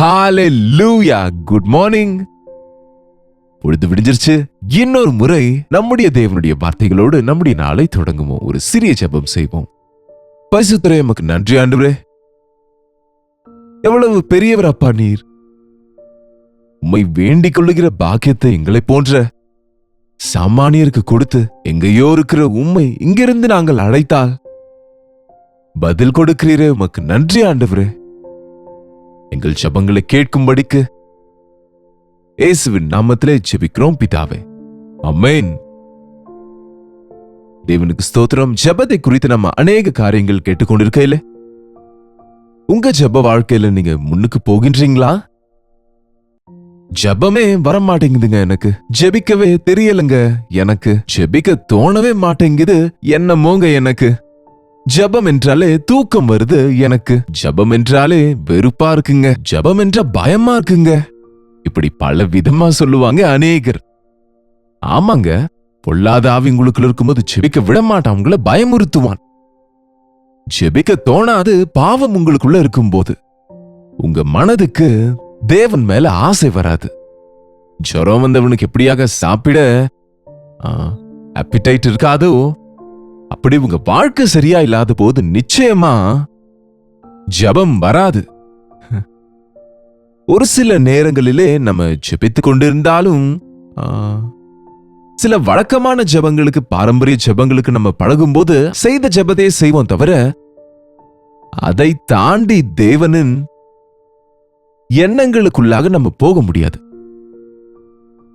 ஹalleluya. Good morning. பொழுது விடிஞ்சிருச்சு. இன்னொரு முறை நம்முடைய தேவனுடைய வார்த்தைகளோடு நம்முடைய நாளை தொடங்குவோம். ஒரு சிறிய ஜெபம் செய்வோம். பரிசுத்தரே, எமக்கு நன்றி ஆண்டவரே. எவ்வளவு பெரியவர் அப்பா நீர். உம்மை வேண்டிக் கொள்ளுகிற பாக்கியத்தை எங்களை போன்ற சாமானியருக்கு கொடுத்து எங்கேயோ இருக்கிற உம்மை இங்கிருந்து நாங்கள் அழைத்தால் பதில் கொடுக்கிறீரே, உமக்கு நன்றி ஆண்டவரே. எங்கள் ஜெபங்களை கேட்கும்படிக்கு இயேசுவின் நாமத்திலே ஜெபிக்கிறோம் பிதாவே, ஆமென். தேவனுக்கு ஸ்தோத்திரம். ஜெபத்தை குறித்து நம்ம அநேக காரியங்கள் கேட்டுக்கொண்டிருக்கையில உங்க ஜெப வாழ்க்கையில நீங்க முன்னுக்கு போகின்றீங்களா? ஜெபமே வரமாட்டேங்குதுங்க, எனக்கு ஜெபிக்கவே தெரியலங்க, எனக்கு ஜெபிக்க தோணவே மாட்டேங்குது என்னமோங்க. எனக்கு ஜெபம் என்றாலே தூக்கம் வருது, எனக்கு ஜெபம் என்றாலே வெறுப்பா இருக்குங்க, ஜெபம் என்ற பயமா இருக்குங்க. இப்படி பல விதமா சொல்லுவாங்க அநேகர். ஆமாங்க, பொல்லாத ஆவி உங்களுக்குள்ள இருக்கும்போது ஜெபிக்க விட மாட்டான், உங்களை பயமுறுத்துவான். ஜெபிக்க தோணாது பாவம் உங்களுக்குள்ள இருக்கும்போது உங்க மனதுக்கு தேவன் மேல ஆசை வராது. ஜுரம் வந்தவனுக்கு எப்படியாக சாப்பிட அப்பிடைட் இருக்காதோ, அப்படி உங்க வாழ்க்கை சரியா இல்லாத போது நிச்சயமா ஜெபம் வராது. ஒரு சில நேரங்களிலே நம்ம ஜெபித்துக் கொண்டிருந்தாலும் சில வழக்கமான ஜெபங்களுக்கு, பாரம்பரிய ஜெபங்களுக்கு நம்ம பழகும்போது செய்த ஜெபத்தையே செய்வோம் தவிர அதை தாண்டி தேவனின் எண்ணங்களுக்குள்ளாக நம்ம போக முடியாது.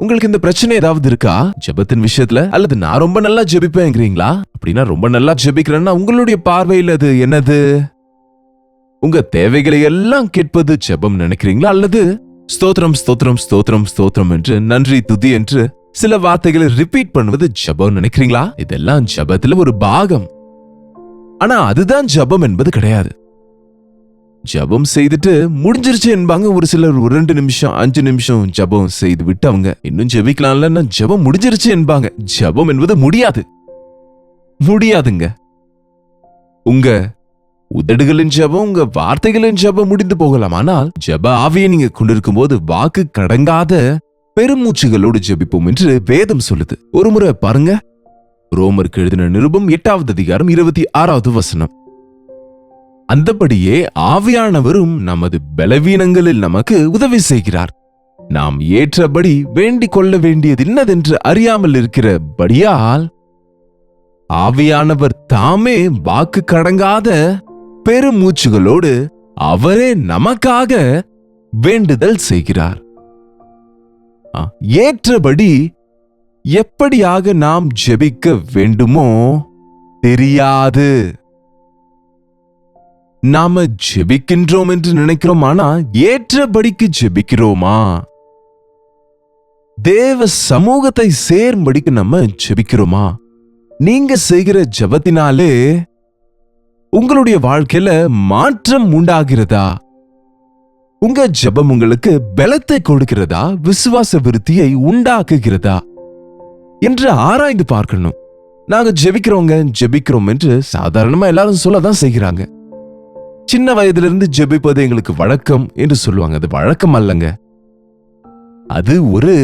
உங்களுக்கு இந்த பிரச்சனை ஏதாவது இருக்கா ஜெபத்தின் விஷயத்துல? அல்லது நான் ரொம்ப நல்லா ஜெபிப்பேங்கிறீங்களா? அப்படின்னா ரொம்ப நல்லா ஜெபிக்கிறேன்னா உங்களுடைய பார்வையில் அது என்னது? உங்க தேவைகளை எல்லாம் கேட்பது ஜெபம் நினைக்கிறீங்களா? அல்லது ஸ்தோத்திரம் ஸ்தோத்திரம் ஸ்தோத்திரம் ஸ்தோத்திரம் என்று, நன்றி துதி என்று சில வார்த்தைகளை ரிப்பீட் பண்ணுவது ஜெபம் நினைக்கிறீங்களா? இதெல்லாம் ஜெபத்துல ஒரு பாகம். ஆனா அதுதான் ஜெபம் என்பது கிடையாது. ஜெபம் செய்துட்டு முடிஞ்சிருச்சு என்பாங்க ஒரு சிலர். 2 நிமிஷம் 5 நிமிஷம் ஜெபம் செய்து விட்டு அவங்க இன்னும் ஜெபிக்கலாம்ல, ஜெபம் முடிஞ்சிருச்சு என்பாங்க. ஜெபம் என்பது முடியாதுங்க. உங்க உதடுகளின் ஜெபம், உங்க வார்த்தைகளின் ஜெபம் முடிந்து போகலாம். ஆனால் ஜெப ஆவியை நீங்க கொண்டிருக்கும் போது வாக்கு கடங்காத பெருமூச்சுகளோடு ஜெபிப்போம் என்று வேதம் சொல்லுது. ஒரு முறை பாருங்க, ரோமருக்கு எழுதின நிருபம் 8வது அதிகாரம் 26வது வசனம். அந்தபடியே ஆவியானவரும் நமது பலவீனங்களில் நமக்கு உதவி செய்கிறார். நாம் ஏற்றபடி வேண்டிக் கொள்ள வேண்டியது இன்னதென்று அறியாமல் இருக்கிறபடியால் ஆவியானவர் தாமே வாக்கு கடங்காத பெருமூச்சுகளோடு அவரே நமக்காக வேண்டுதல் செய்கிறார். ஏற்றபடி எப்படியாக நாம் ஜெபிக்க வேண்டுமோ தெரியாது. நாம ஜெபிக்கின்றோம் என்று நினைக்கிறோம், ஆனா ஏற்றபடிக்கு ஜெபிக்கிறோமா? தேவ சமூகத்தை சேரும்படிக்கு நம்ம ஜெபிக்கிறோமா? நீங்க செய்கிற ஜெபத்தினாலே உங்களுடைய வாழ்க்கையில மாற்றம் உண்டாகிறதா? உங்க ஜெபம் உங்களுக்கு பலத்தை கொடுக்கிறதா? விசுவாச விருத்தியை உண்டாக்குகிறதா என்று ஆராய்ந்து பார்க்கணும். நாங்க ஜெபிக்கிறோம் என்று சாதாரணமா எல்லாரும் சொல்லதான் செய்கிறாங்க. சின்ன வயதிலிருந்து ஜெபிப்பது எங்களுக்கு வழக்கம் என்று சொல்லுவாங்க. அது வழக்கம் அல்லங்க, அது ஒரு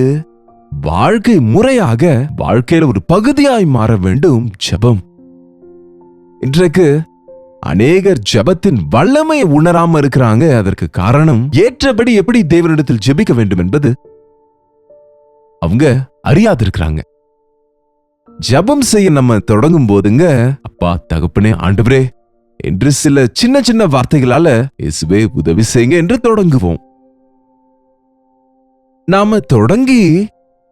வாழ்க்கை முறையாக, வாழ்க்கையில ஒரு பகுதியாய் மாற வேண்டும் ஜெபம். இன்றைக்கு அநேகர் ஜெபத்தின் வல்லமையை உணராம இருக்கிறாங்க. அதற்கு காரணம் ஏற்றபடி எப்படி தேவனிடத்தில் ஜெபிக்க வேண்டும் என்பது அவங்க அறியாதிருக்கிறாங்க. ஜெபம் செய்ய நம்ம தொடங்கும் போதுங்க, அப்பா தகப்பனே ஆண்டவரே என்று சில சின்ன சின்ன வார்த்தைகளால இயேசுவே உதவி செய்யுங்க என்று தொடங்குவோம். நாம தொடங்கி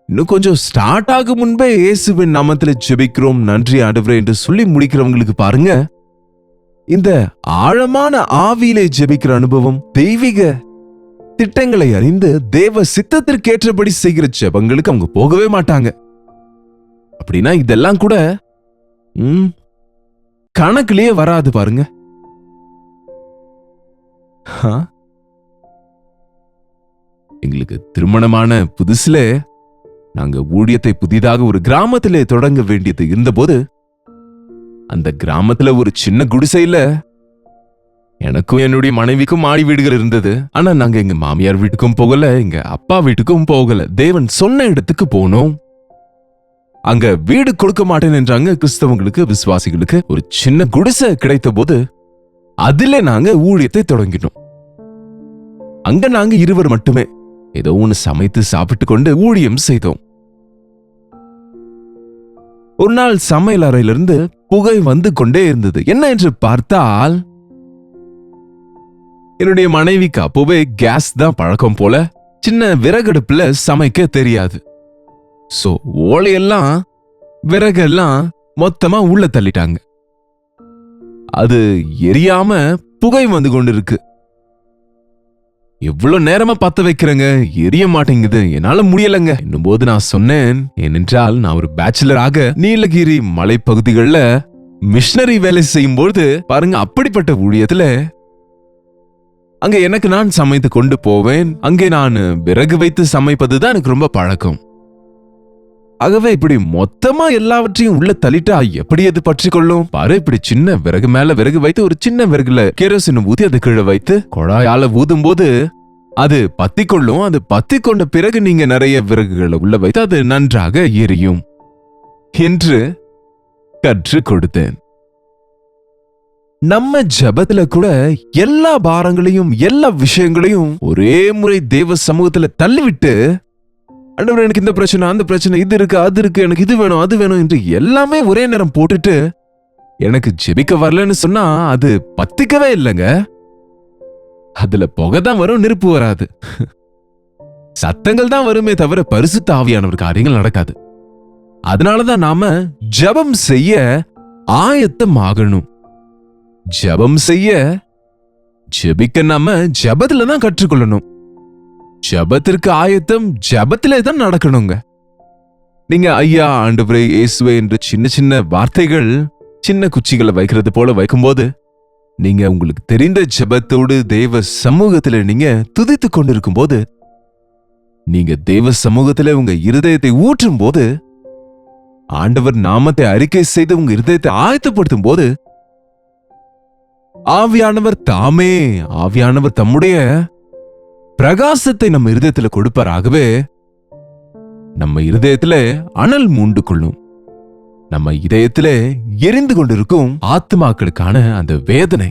இன்னும் கொஞ்சம் ஸ்டார்ட் ஆகும் முன்பே இயேசுவின் நாமத்தில் ஜெபிக்கிறோம், நன்றி ஆண்டவரே என்று சொல்லி முடிக்கிறவங்களுக்கு பாருங்க, இந்த ஆழமான ஆவியிலே ஜெபிக்கிற அனுபவம், தெய்வீக திட்டங்களை அறிந்து தேவ சித்தத்திற்கேற்றபடி செய்கிற ஜெபங்களுக்கு அவங்க போகவே மாட்டாங்க. அப்படின்னா இதெல்லாம் கூட கணக்கிலேயே வராது பாருங்க. எங்களுக்கு திருமணமான புதுசுல நாங்க ஊழியத்தை புதிதாக ஒரு கிராமத்திலே தொடங்க வேண்டியது இருந்தபோது, அந்த கிராமத்துல ஒரு சின்ன குடிசையில எனக்கும் என்னுடைய மனைவிக்கும் மாடி வீடுகள் இருந்தது. ஆனா நாங்க எங்க மாமியார் வீட்டுக்கும் போகல, எங்க அப்பா வீட்டுக்கும் போகல. தேவன் சொன்ன இடத்துக்கு போனோம். அங்க வீடு கொடுக்க மாட்டேன் என்றாங்க கிறிஸ்தவங்களுக்கு, விசுவாசிகளுக்கு. ஒரு சின்ன குடிசை கிடைத்த போது அதிலே நாங்க ஊழியத்தை தொடங்கினோம். அங்க நாங்க இருவர் மட்டுமே ஏதோ ஒன்று சமைத்து சாப்பிட்டு கொண்டு ஊழியம் செய்தோம். ஒரு நாள் சமையல் அறையிலிருந்து புகை வந்து கொண்டே இருந்தது. என்ன என்று பார்த்தால், என்னுடைய மனைவிக்கு அப்பவே கேஸ் தான் பழக்கம் போல. சின்ன விறகடுப்புல சமைக்க தெரியாது. சோ ஓலையெல்லாம் விறகெல்லாம் மொத்தமா உள்ள தள்ளிட்டாங்க. அது எரியாம புகை வந்து கொண்டிருக்கு. எவ்வளவு நேரமா பத்த வைக்கிறேங்க, எரிய மாட்டேங்குது, என்னால முடியலங்க என்னும்போது நான் சொன்னேன், ஏனென்றால் நான் ஒரு பேச்சுலராக நீலகிரி மலைப்பகுதிகளில் மிஷனரி வேலை செய்யும் போது பாருங்க, அப்படிப்பட்ட ஊழியத்துல அங்க எனக்கு நான் சமைத்து கொண்டு போவேன். அங்கே நான் விறகு வைத்து சமைப்பதுதான் எனக்கு ரொம்ப பழக்கம். ஆகவே இப்படி மொத்தமா எல்லாவற்றையும் உள்ள தள்ளிட்டா எப்படி அது பற்றி கொள்ளும்? பாரு, இப்படி சின்ன விறகு மேல விறகு வைத்து ஒரு சின்ன விறகுல கேரோசின் ஊதி அது கீழே வைத்து குழாயால ஊதும் போது அது பத்தி கொள்ளும். அது பத்தி கொண்ட பிறகு நீங்க நிறைய விறகுகளை உள்ள வைத்து அது நன்றாக எரியும் என்று கற்றுக் கொடுத்தேன். நம்ம ஜபத்துல கூட எல்லா பாரங்களையும் எல்லா விஷயங்களையும் ஒரே முறை தேவ சமூகத்துல தள்ளிவிட்டு, ஆண்டவரே எனக்கு இந்த பிரச்சனை, அந்த பிரச்சனை, இது இருக்கு, அது இருக்கு, எனக்கு இது வேணும், அது வேணும் என்று எல்லாமே ஒரே நேரம் போட்டுட்டு எனக்கு ஜெபிக்க வரலன்னு சொன்னா அது பத்திக்கவே இல்லைங்க. அதுல புகை தான் வரும், நெருப்பு வராது. சத்தங்கள் தான் வருமே தவிர பரிசுத்த ஆவியானவர் காரியங்கள் நடக்காது. அதனாலதான் நாம ஜபம் செய்ய ஆயத்தம் ஆகணும். ஜபம் செய்ய ஜெபிக்க நாம ஜபத்துல தான் கற்றுக்கொள்ளணும். ஜபத்திற்கு ஆயத்தம் ஜபத்திலே தான் நடக்கணுங்க. நீங்க ஐயா, ஆண்டவரே, இயேசுவே என்று சின்ன சின்ன வார்த்தைகள் சின்ன குச்சிகளை வைக்கிறது போல வைக்கும்போது, நீங்க உங்களுக்கு தெரிந்த ஜபத்தோடு தேவ சமூகத்துல நீங்க துதித்து கொண்டிருக்கும் போது, நீங்க தேவ சமூகத்துல உங்க இருதயத்தை ஊற்றும் போது, ஆண்டவர் நாமத்தை அறிக்கை செய்து உங்க இருதயத்தை ஆயத்தப்படுத்தும் போது, ஆவியானவர் தாமே, ஆவியானவர் தம்முடைய பிரகாசத்தை நம்ம இருதயத்துல கொடுப்பாராகவே நம்ம இருதயத்துல அனல் மூண்டு கொள்ளும். நம்ம இதயத்துல எரிந்து கொண்டிருக்கும் ஆத்மாக்களுக்கான அந்த வேதனை,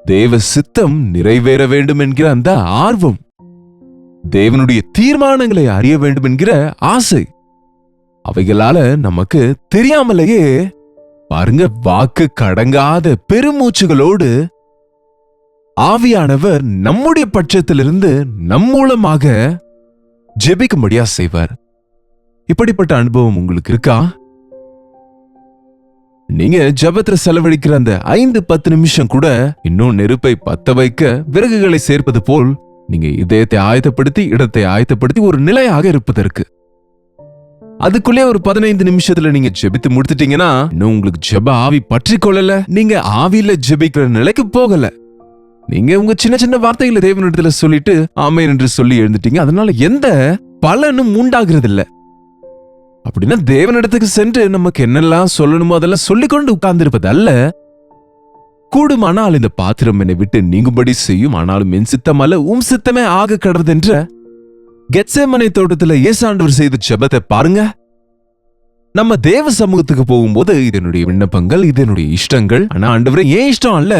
தேவ சித்தம் நிறைவேற வேண்டும் என்கிற அந்த ஆர்வம், தேவனுடைய தீர்மானங்களை அறிய வேண்டும் என்கிற ஆசை, அவைகளால நமக்கு தெரியாமலேயே பாருங்க, வாக்கு கடங்காத பெருமூச்சுகளோடு ஆவியானவர் நம்முடைய பட்சத்திலிருந்து நம் மூலமாக ஜெபிக்கும்படியா செய்வார். இப்படிப்பட்ட அனுபவம் உங்களுக்கு இருக்கா? நீங்க ஜபத்துல செலவழிக்கிற அந்த 5-10 நிமிஷம் கூட இன்னும் நெருப்பை பத்த வைக்க விறகுகளை சேர்ப்பது போல் நீங்க இதயத்தை ஆயத்தப்படுத்தி, இடத்தை ஆயத்தப்படுத்தி ஒரு நிலையாக இருப்பதற்கு. அதுக்குள்ளே ஒரு 15 நிமிஷத்துல நீங்க ஜெபித்து முடித்துட்டீங்கன்னா இன்னும் உங்களுக்கு ஜெப ஆவி பற்றி கொள்ளல, நீங்க ஆவியில ஜெபிக்கிற நிலைக்கு போகல. நீங்க உங்க சின்ன சின்ன வார்த்தைகளை தேவனிடத்துல சொல்லிட்டு ஆமென் என்று சொல்லி எழுந்துட்டீங்க. அதனால எந்த பலனும் உண்டாகிறது இல்ல. அப்படின்னா தேவனிடத்துக்கு சென்று நமக்கு என்னெல்லாம் சொல்லணுமோ அதெல்லாம் சொல்லிக்கொண்டு உட்கார்ந்து இருப்பது அல்ல. கூடுமானால் இந்த பாத்திரம் என்னை விட்டு நீங்கும்படி செய்யும், ஆனாலும் என் சித்தம் அல்ல உம் சித்தமே ஆக கடவுது என்ற கெத்சேமனை தோட்டத்துல இயேசாண்டவர் செய்த ஜெபத்தை பாருங்க. நம்ம தேவ சமூகத்துக்கு போகும்போது இதனுடைய விண்ணப்பங்கள், இதனுடைய இஷ்டங்கள், ஆனா ஆண்டவரே ஏன் இஷ்டம் அல்ல,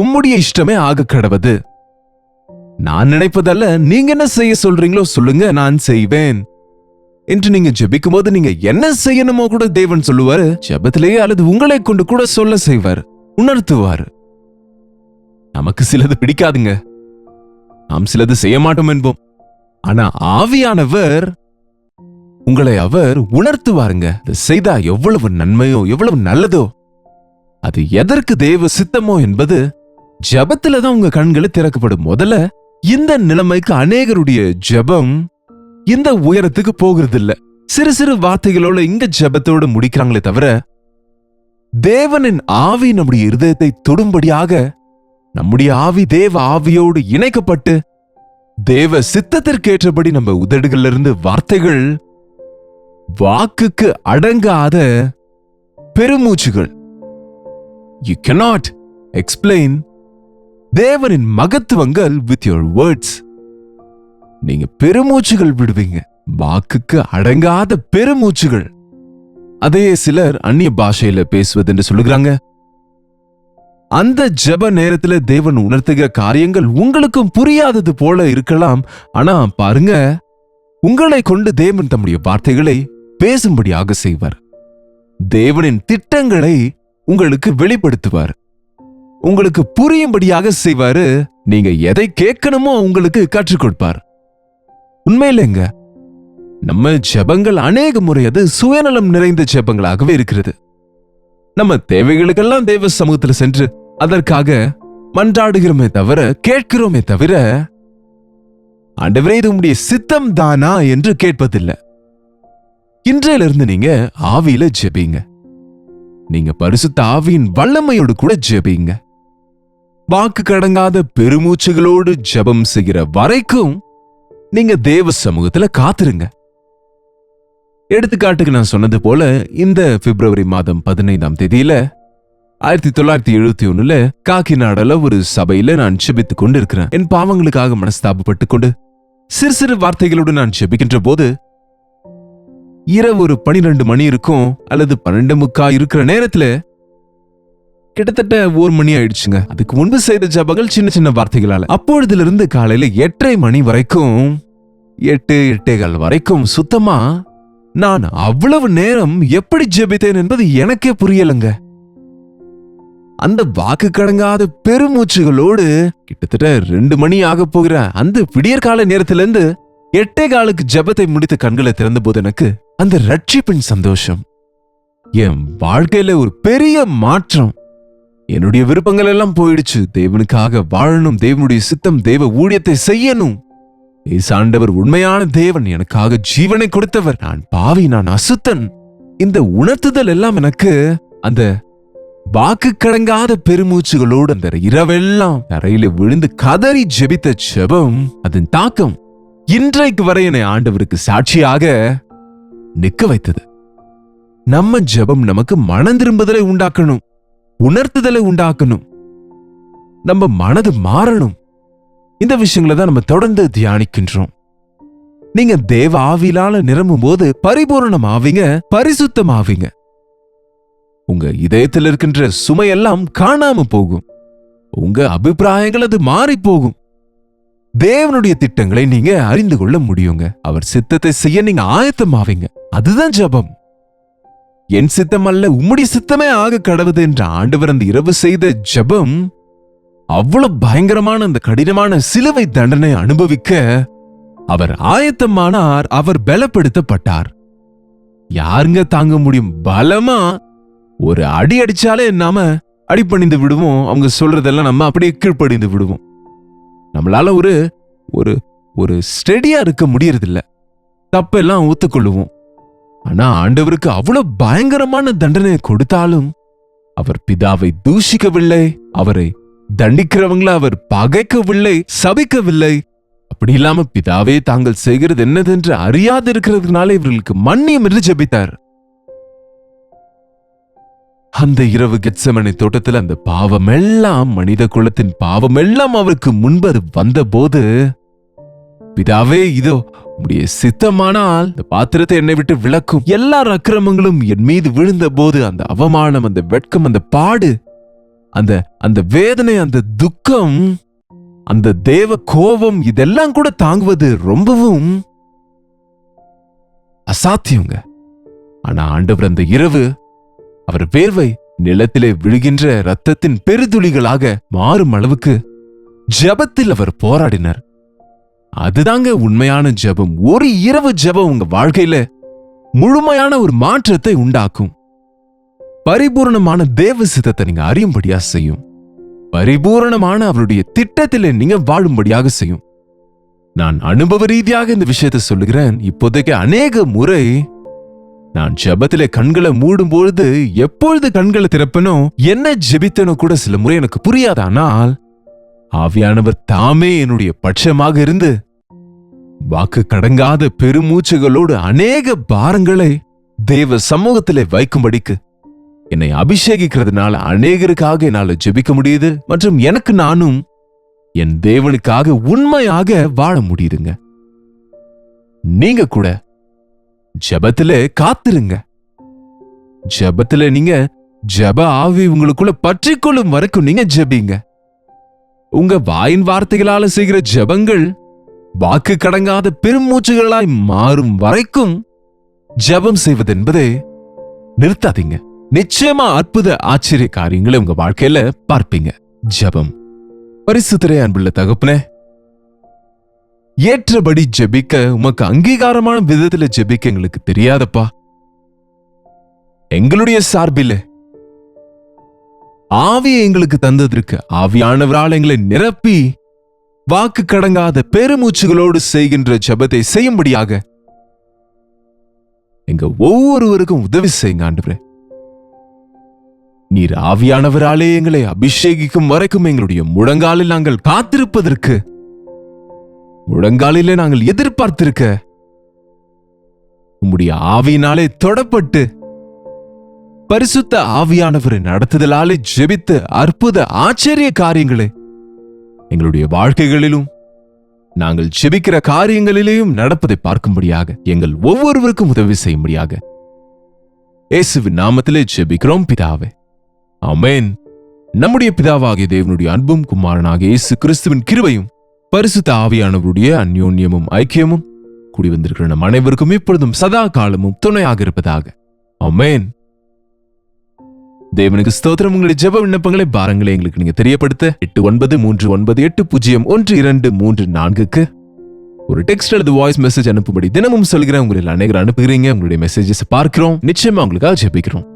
உம்முடைய இஷ்டமே ஆக கடவுது. நான் நினைப்பதல்ல, நீங்க என்ன செய்ய சொல்றீங்களோ சொல்லுங்க, நான் செய்வேன் என்று நீங்க ஜெபிக்கும் போது நீங்க என்ன செய்யணுமோ கூட தேவன் சொல்லுவாரு. ஜெபத்திலேயே அல்லது உங்களை கொண்டு கூட சொல்ல செய்வார், உணர்த்துவார். நமக்கு சிலது பிடிக்காதுங்க, நாம் சிலது செய்ய மாட்டோம் என்போம். ஆனா ஆவியானவர் உங்களை அவர் உணர்த்துவாருங்க. செய்தா எவ்வளவு நன்மையோ, எவ்வளவு நல்லதோ, அது எதற்கு தேவ சித்தமோ என்பது ஜபத்துல தான் உங்க கண்களை திறக்கப்படும். முதல்ல இந்த நிலைமைக்கு அநேகருடைய ஜபம் இந்த உயரத்துக்கு போகிறது இல்ல. சிறு சிறு வார்த்தைகளோட இங்க ஜபத்தோடு முடிக்கிறாங்களே தவிர, தேவனின் ஆவி நம்முடைய இருதயத்தை தொடும்படியாக நம்முடைய ஆவி தேவ ஆவியோடு இணைக்கப்பட்டு தேவ சித்தத்திற்கேற்றபடி நம்ம உதடுகள்ல இருந்து வார்த்தைகள், வாக்குக்கு அடங்காத பெருமூச்சுகள், you cannot explain தேவனின் மகத்துவங்கள் வித் யுவர் வேர்ட்ஸ். நீங்க பெருமூச்சுகள் விடுவீங்க, வாக்குக்கு அடங்காத பெருமூச்சுகள். அதே சிலர் அந்நிய பாஷையில பேசுவது என்று சொல்லுகிறாங்க. அந்த ஜெப நேரத்துல தேவன் உணர்த்துகிற காரியங்கள் உங்களுக்கும் புரியாதது போல இருக்கலாம். ஆனா பாருங்க, உங்களை கொண்டு தேவன் தம்முடைய வார்த்தைகளை பேசும்படியாக செய்வார். தேவனின் திட்டங்களை உங்களுக்கு வெளிப்படுத்துவார், உங்களுக்கு புரியும்படியாக செய்வாரு. நீங்க எதை கேட்கணுமோ உங்களுக்கு கற்றுக் கொடுப்பார். உண்மையிலேங்க, நம்ம ஜெபங்கள் அநேக முறை அது சுயநலம் நிறைந்த ஜெபங்களாகவே இருக்கிறது. நம்ம தேவைகளுக்கெல்லாம் தேவ சமூகத்தில் சென்று அதற்காக மன்றாடுகிறோமே தவிர, கேட்கிறோமே தவிர, ஆண்டவரே இது உம்முடைய சித்தம் தானா என்று கேட்பதில்லை. இன்றையிலிருந்து நீங்க ஆவியில ஜெபிங்க. நீங்க பரிசுத்த ஆவியின் வல்லமையோடு கூட ஜெபிங்க. வாக்கு கடங்காத பெருமூச்சுகளோடு ஜெபம் செய்கிற வரைக்கும் நீங்க தேவ சமூகத்துல காத்திருங்க. எடுத்துக்காட்டுக்கு நான் சொன்னது போல, இந்த பிப்ரவரி மாதம் 15ஆம் தேதியில 1971 காக்கிநாடால ஒரு சபையில நான் ஜெபித்துக் கொண்டு இருக்கிறேன். என் பாவங்களுக்காக மனஸ்தாபப்பட்டுக் கொண்டு சிறு சிறு வார்த்தைகளோடு நான் ஜெபிக்கின்ற போது, இரவு ஒரு 12 மணி இருக்கும் அல்லது 12:45 இருக்கிற நேரத்துல கிட்டத்தட்ட 1 மணி ஆயிடுச்சுங்க. அதுக்கு முன்பு செய்த ஜெபங்கள் சின்ன சின்ன வார்த்தைகளால. அப்பொழுதிலிருந்து காலையில 8:30 மணி வரைக்கும், 8:15 வரைக்கும் சுத்தமா நான் அவ்வளவு நேரம் எப்படி ஜெபித்தேன் என்பது எனக்கே புரியலங்க. அந்த வாக்கு கடங்காத பெருமூச்சுகளோடு கிட்டத்தட்ட 2 மணி ஆக போகிற அந்த விடியற்கால நேரத்திலிருந்து 8:15 ஜெபத்தை முடித்து கண்களை திறந்த போது எனக்கு அந்த ரட்சிப்பின் சந்தோஷம், என் வாழ்க்கையில ஒரு பெரிய மாற்றம். என்னுடைய விருப்பங்கள் எல்லாம் போயிடுச்சு. தேவனுக்காக வாழணும், தேவனுடைய சித்தம், தேவ ஊழியத்தை செய்யணும். ஆண்டவர் உண்மையான தேவன், எனக்காக ஜீவனை கொடுத்தவர், நான் பாவி, நான் அசுத்தன். இந்த உணர்த்துதல் எல்லாம் எனக்கு அந்த வாக்கு கடங்காத பெருமூச்சுகளோடு அந்த இரவெல்லாம் தரையில விழுந்து கதறி ஜெபித்த ஜெபம், அதன் தாக்கம் இன்றைக்கு வரை என்னை ஆண்டவருக்கு சாட்சியாக நிற்க வைத்தது. நம்ம ஜெபம் நமக்கு மனம் திரும்புதலை உண்டாக்கணும், உணர்த்துதலை உண்டாக்கணும், நம்ம மனது மாறணும். இந்த விஷயங்களை தான் நம்ம தொடர்ந்து தியானிக்கின்றோம். நீங்க தேவ ஆவியிலால நிரம்பும் போது பரிபூரணம் ஆவீங்க, பரிசுத்தம் ஆவீங்க. உங்க இதயத்தில் இருக்கின்ற சுமையெல்லாம் காணாம போகும். உங்க அபிப்பிராயங்கள் அது மாறி போகும். தேவனுடைய திட்டங்களை நீங்க அறிந்து கொள்ள முடியுங்க. அவர் சித்தத்தை செய்ய நீங்க ஆயத்தமாவீங்க. அதுதான் ஜெபம். என் சித்தம் அல்ல, உம்முடைய சித்தமே ஆக கடவுது என்ற ஆண்டவர் அந்த இரவு செய்த ஜெபம் அவ்வளவு பயங்கரமான அந்த கடினமான சிலுவை தண்டனை அனுபவிக்க அவர் ஆயத்தமானார். அவர் பலப்படுத்தப்பட்டார். யாருங்க தாங்க முடியும்? பலமா ஒரு அடி அடிச்சாலே நாம அடிபணிந்து விடுவோம். அவங்க சொல்றதெல்லாம் நம்ம அப்படியே கீழ்ப்படிந்து விடுவோம். நம்மளால ஒரு ஒரு ஒரு ஸ்டெடியா இருக்க முடியறதில்ல. தப்பெல்லாம் ஒத்துக்கொள்ளுவோம். ஆனா ஆண்டவருக்கு அவ்வளவு பயங்கரமான தண்டனை கொடுத்தாலும் அவர் பிதாவை தூஷிக்கவில்லை, அவரை தண்டிக்கிறவங்கள அவர் பகைக்கவில்லை, சபிக்கவில்லை. அப்படி இல்லாம பிதாவே தாங்கள் செய்கிறது என்னதென்று அறியாது இருக்கிறதுனால இவர்களுக்கு மன்னியும் என்று ஜெபித்தார். அந்த இரவு கெத்செமனே தோட்டத்தில் அந்த பாவம் எல்லாம், மனித குலத்தின் பாவம் எல்லாம் அவருக்கு முன்பு வந்த போது, பிதாவே இதோ உம்முடைய சித்தமானால் இந்த பாத்திரத்தை என்னை விட்டு விலக்கும். எல்லா அக்கிரமங்களும் என் மீது விழுந்த போது அந்த அவமானம், அந்த வெட்கம், அந்த பாடு, அந்த வேதனை, அந்த துக்கம், அந்த தேவ கோபம், இதெல்லாம் கூட தாங்குவது ரொம்பவும் அசாத்தியங்க. ஆனா ஆண்டவர் அந்த இரவு அவர் வேர்வை நிலத்திலே விழுகின்ற இரத்தத்தின் பெருதுளிகளாக மாறும் அளவுக்கு ஜெபத்தில் அவர் போராடினார். அதுதாங்க உண்மையான ஜெபம். ஒரு இரவு ஜெபம் உங்க வாழ்க்கையில முழுமையான ஒரு மாற்றத்தை உண்டாக்கும். பரிபூர்ணமான தேவ சித்தத்தை நீங்க அறியும்படியா செய்யும். பரிபூரணமான அவருடைய திட்டத்திலே நீங்க வாழும்படியாக செய்யும். நான் அனுபவ ரீதியாக இந்த விஷயத்தை சொல்லுகிறேன். இப்போதைக்கு அநேக முறை நான் ஜெபத்திலே கண்களை மூடும் பொழுது, எப்பொழுது கண்களை திறப்பனோ, என்ன ஜெபித்தனோ கூட சில முறை எனக்கு புரியாது. ஆனால் ஆவியானவர் தாமே என்னுடைய பட்சமாக இருந்து வாக்கு கடங்காத பெருமூச்சுகளோடு அநேக பாரங்களை தேவ சமூகத்திலே வைக்கும்படிக்கு என்னை அபிஷேகிக்கிறதுனால அநேகருக்காக என்னால ஜெபிக்க முடியுது. மற்றும் எனக்கு நானும் என் தேவனுக்காக உண்மையாக வாழ முடியுதுங்க. நீங்க கூட ஜெபத்துல காத்திருங்க. ஜெபத்துல நீங்க ஜெப ஆவி உங்களுக்குள்ள பற்றிக்கொள்ளும் வரைக்கும் நீங்க ஜெபிங்க. உங்க வாயின் வார்த்தைகளால செய்கிற ஜெபங்கள் வாக்கு கடங்காத பெருமூச்சுகளாய் மாறும் வரைக்கும் ஜெபம் செய்வது என்பதை நிறுத்தாதீங்க. நிச்சயமா அற்புத ஆச்சரிய காரியங்களை உங்க வாழ்க்கையில பார்ப்பீங்க. ஜெபம். பரிசுத்தரே, அன்புள்ள தகப்பனே, ஏற்றபடி ஜெபிக்க, உமக்கு அங்கீகாரமான விதத்துல ஜெபிக்க எங்களுக்கு தெரியாதப்பா. எங்களுடைய சார்பில் ஆவியை எங்களுக்கு தந்ததற்கு ஆவியானவரால் எங்களை நிரப்பி வாக்கு கடங்காத பெருமூச்சுகளோடு செய்கின்ற ஜெபத்தை செய்யும்படியாக எங்க ஒவ்வொருவருக்கும் உதவி செய்யுங்க ஆண்டவரே. நீர் ஆவியானவராலே எங்களை அபிஷேகிக்கும் வரைக்கும் எங்களுடைய முழங்காலில் நாங்கள் காத்திருப்பதற்கு, முழங்காலிலே நாங்கள் எதிர்பார்த்திருக்க, உம்முடைய ஆவியினாலே தொடப்பட்டு பரிசுத்த ஆவியானவரின் நடத்துதலாலே ஜெபித்த அற்புத ஆச்சரிய காரியங்களை எங்களுடைய வாழ்க்கைகளிலும் நாங்கள் ஜெபிக்கிற காரியங்களிலேயும் நடப்பதை பார்க்கும்படியாக எங்கள் ஒவ்வொருவருக்கும் உதவி செய்யும்படியாக இயேசுவின் நாமத்திலே ஜெபிக்கிறோம் பிதாவே, ஆமென். நம்முடைய பிதாவாகிய தேவனுடைய அன்பும் குமாரனாகிய இயேசு கிறிஸ்துவின் கிருபையும் பரிசுத்த ஆவியானவருடைய அந்யோன்யமும் ஐக்கியமும் கூடி வந்திருக்கிற நம் அனைவருக்கும் இப்பொழுதும் சதா காலமும் துணையாக இருப்பதாக, ஆமென். தேவனுக்கு ஸ்தோத்திரம். உங்களுடைய ஜெப விண்ணப்பங்களை பாரங்களை எங்களுக்கு நீங்க தெரியப்படுத்த 8939812334 ஒரு டெக்ஸ்ட் அல்லது வாய்ஸ் மெசேஜ் அனுப்பும்படி தினமும் சொல்கிறேன். உங்களில் அனைவரும் அனுப்புகிறீங்க. உங்களுடைய மெசேஜஸ் பார்க்கிறோம். நிச்சயமா உங்களுக்காக ஜெபிக்கிறோம்.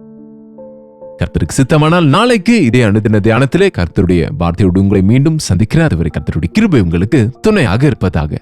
கர்த்தருக்கு சித்தமானால் நாளைக்கு இதே அனுதின தியானத்திலே கர்த்தருடைய வார்த்தையோடு உங்களை மீண்டும் சந்திக்கிறேன். அதுவரை கர்த்தருடைய கிருபை உங்களுக்கு துணையாக இருப்பதாக.